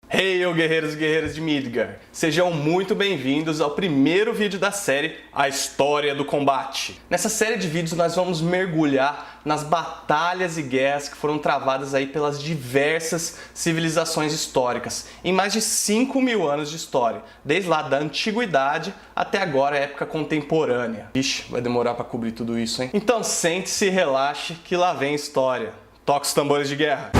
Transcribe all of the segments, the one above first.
Hey, eu guerreiros e guerreiras de Midgard! Sejam muito bem-vindos ao primeiro vídeo da série A História do Combate. Nessa série de vídeos nós vamos mergulhar nas batalhas e guerras que foram travadas aí pelas diversas civilizações históricas, em mais de 5.000 anos de história, desde lá da antiguidade até agora a época contemporânea. Ixi, vai demorar para cobrir tudo isso, hein? Então sente-se e relaxe que lá vem história. Toca os tambores de guerra!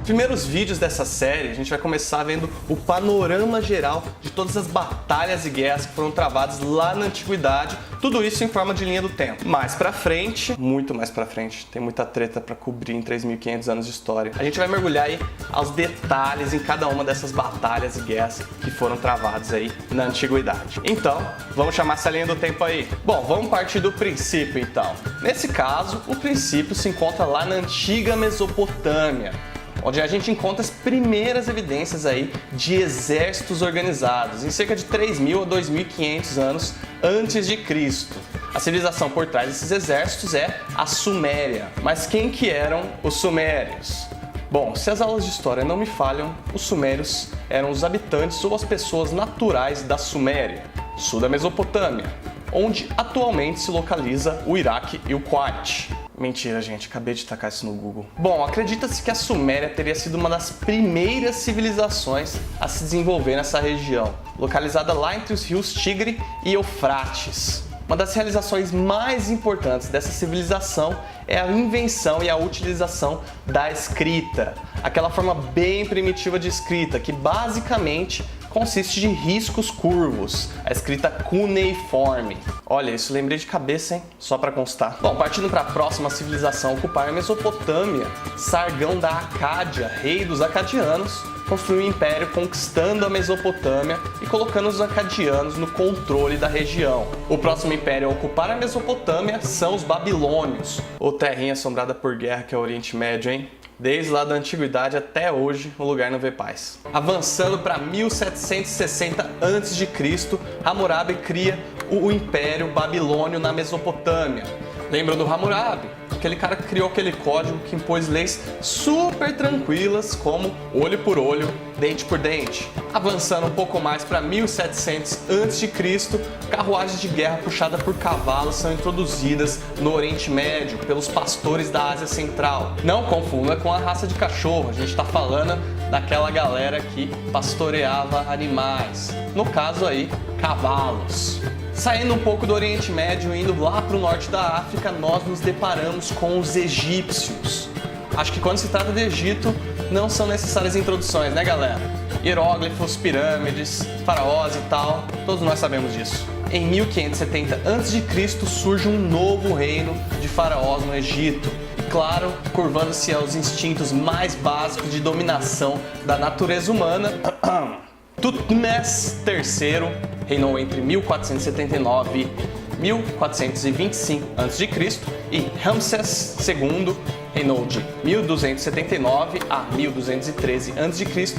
Primeiros vídeos dessa série, a gente vai começar vendo o panorama geral de todas as batalhas e guerras que foram travadas lá na antiguidade, tudo isso em forma de linha do tempo. Mais pra frente, muito mais pra frente, tem muita treta pra cobrir em 3.500 anos de história. A gente vai mergulhar aí aos detalhes em cada uma dessas batalhas e guerras que foram travadas aí na antiguidade. Então, vamos chamar essa linha do tempo aí? Bom, vamos partir do princípio então. Nesse caso, o princípio se encontra lá na antiga Mesopotâmia, onde a gente encontra as primeiras evidências aí de exércitos organizados, em cerca de 3.000 a 2.500 anos antes de Cristo. A civilização por trás desses exércitos é a Suméria. Mas quem que eram os sumérios? Bom, se as aulas de história não me falham, os sumérios eram os habitantes ou as pessoas naturais da Suméria, sul da Mesopotâmia, onde atualmente se localiza o Iraque e o Kuwait. Mentira, gente, acabei de tacar isso no Google. Bom, acredita-se que a Suméria teria sido uma das primeiras civilizações a se desenvolver nessa região, localizada lá entre os rios Tigre e Eufrates. Uma das realizações mais importantes dessa civilização é a invenção e a utilização da escrita, aquela forma bem primitiva de escrita que basicamente consiste de riscos curvos, a escrita cuneiforme. Olha, isso lembrei de cabeça, hein? Só para constar. Bom, partindo para a próxima civilização a ocupar a Mesopotâmia, Sargão da Acádia, rei dos acadianos, construiu um império conquistando a Mesopotâmia e colocando os acadianos no controle da região. O próximo império a ocupar a Mesopotâmia são os babilônios, ou terrinha assombrada por guerra que é o Oriente Médio, hein? Desde lá da antiguidade até hoje, o lugar não vê paz. Avançando para 1760 a.C., Hammurabi cria o Império Babilônio na Mesopotâmia. Lembram do Hammurabi? Aquele cara que criou aquele código que impôs leis super tranquilas, como olho por olho, dente por dente. Avançando um pouco mais para 1700 a.C., carruagens de guerra puxadas por cavalos são introduzidas no Oriente Médio pelos pastores da Ásia Central. Não confunda com a raça de cachorro, a gente está falando daquela galera que pastoreava animais. No caso aí, cavalos. Saindo um pouco do Oriente Médio e indo lá para o norte da África, nós nos deparamos com os egípcios. Acho que quando se trata de Egito, não são necessárias introduções, né galera? Hieróglifos, pirâmides, faraós e tal, todos nós sabemos disso. Em 1570 a.C. surge um novo reino de faraós no Egito. E claro, curvando-se aos instintos mais básicos de dominação da natureza humana, Tutmés III reinou entre 1479 e 1425 a.C. e Ramsés II reinou de 1279 a 1213 a.C.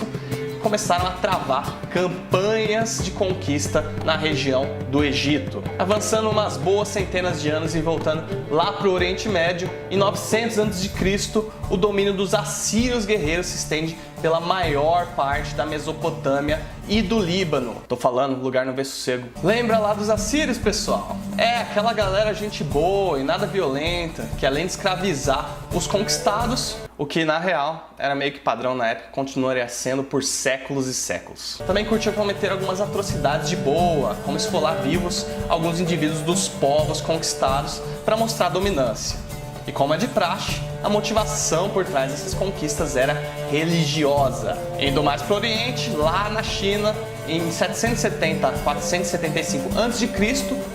Começaram a travar campanhas de conquista na região do Egito. Avançando umas boas centenas de anos e voltando lá para o Oriente Médio, em 900 a.C., o domínio dos assírios guerreiros se estende pela maior parte da Mesopotâmia e do Líbano. Tô falando, lugar não vê sossego. Lembra lá dos assírios, pessoal? É, aquela galera gente boa e nada violenta, que além de escravizar os conquistados, o que na real era meio que padrão na época, continuaria sendo por séculos e séculos. Também curtia cometer algumas atrocidades de boa, como esfolar vivos alguns indivíduos dos povos conquistados para mostrar dominância. E como é de praxe, a motivação por trás dessas conquistas era religiosa. Indo mais para o Oriente, lá na China, em 770 a 475 a.C.,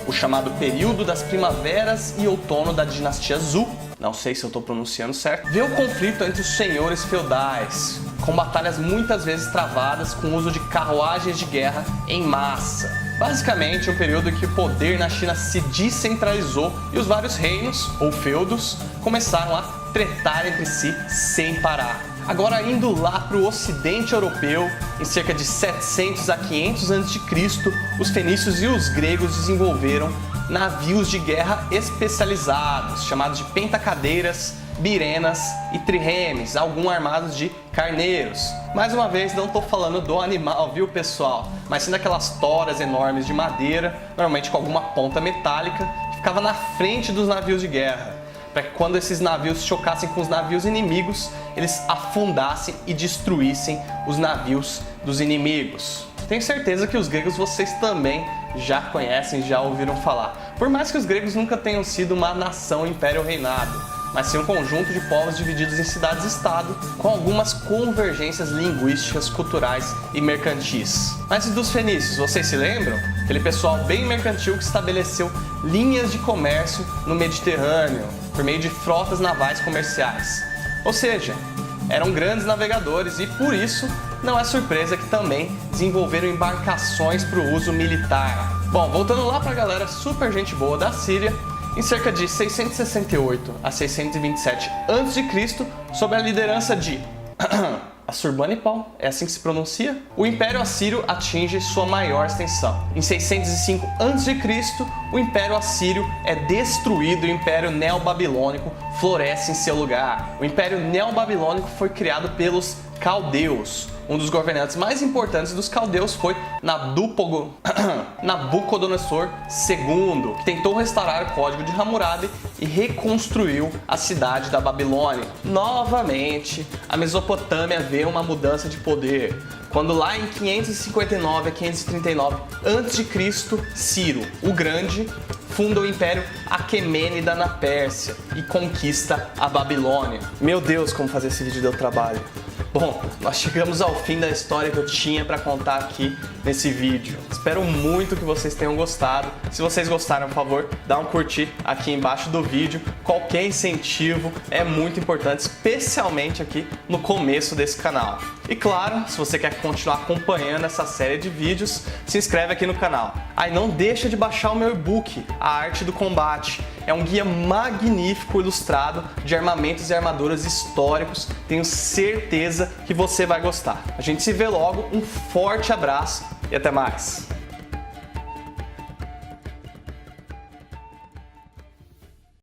o chamado período das primaveras e outono da dinastia Zhou, não sei se eu estou pronunciando certo, vê o conflito entre os senhores feudais, com batalhas muitas vezes travadas com o uso de carruagens de guerra em massa. Basicamente, um período em que o poder na China se descentralizou e os vários reinos, ou feudos, começaram a tretar entre si sem parar. Agora, indo lá para o ocidente europeu, em cerca de 700 a 500 a.C., os fenícios e os gregos desenvolveram navios de guerra especializados, chamados de pentacadeiras, birenas e triremes, alguns armados de carneiros. Mais uma vez, não estou falando do animal, viu pessoal? Mas sim daquelas toras enormes de madeira, normalmente com alguma ponta metálica, que ficava na frente dos navios de guerra, para que quando esses navios chocassem com os navios inimigos, eles afundassem e destruíssem os navios dos inimigos. Tenho certeza que os gregos vocês também já conhecem, já ouviram falar. Por mais que os gregos nunca tenham sido uma nação, império ou reinado, mas sim um conjunto de povos divididos em cidades-estado, com algumas convergências linguísticas, culturais e mercantis. Mas e dos fenícios, vocês se lembram? Aquele pessoal bem mercantil que estabeleceu linhas de comércio no Mediterrâneo, por meio de frotas navais comerciais. Ou seja, eram grandes navegadores e, por isso, não é surpresa que também desenvolveram embarcações para o uso militar. Bom, voltando lá para a galera super gente boa da Síria, em cerca de 668 a 627 a.C., sob a liderança de Assurbanipal, é assim que se pronuncia, o Império Assírio atinge sua maior extensão. Em 605 a.C., o Império Assírio é destruído e o Império Neobabilônico floresce em seu lugar. O Império Neobabilônico foi criado pelos caldeus. Um dos governantes mais importantes dos caldeus foi Nabucodonosor II, que tentou restaurar o Código de Hammurabi e reconstruiu a cidade da Babilônia. Novamente, a Mesopotâmia vê uma mudança de poder, quando lá em 559 a 539 a.C., Ciro, o Grande, funda o Império Aquemênida na Pérsia e conquista a Babilônia. Meu Deus, como fazer esse vídeo deu trabalho. Bom, nós chegamos ao fim da história que eu tinha para contar aqui nesse vídeo. Espero muito que vocês tenham gostado. Se vocês gostaram, por favor, dá um curtir aqui embaixo do vídeo. Qualquer incentivo é muito importante, especialmente aqui no começo desse canal. E claro, se você quer continuar acompanhando essa série de vídeos, se inscreve aqui no canal. Aí não deixa de baixar o meu e-book, A Arte do Combate. É um guia magnífico ilustrado de armamentos e armaduras históricos. Tenho certeza que você vai gostar. A gente se vê logo, um forte abraço e até mais!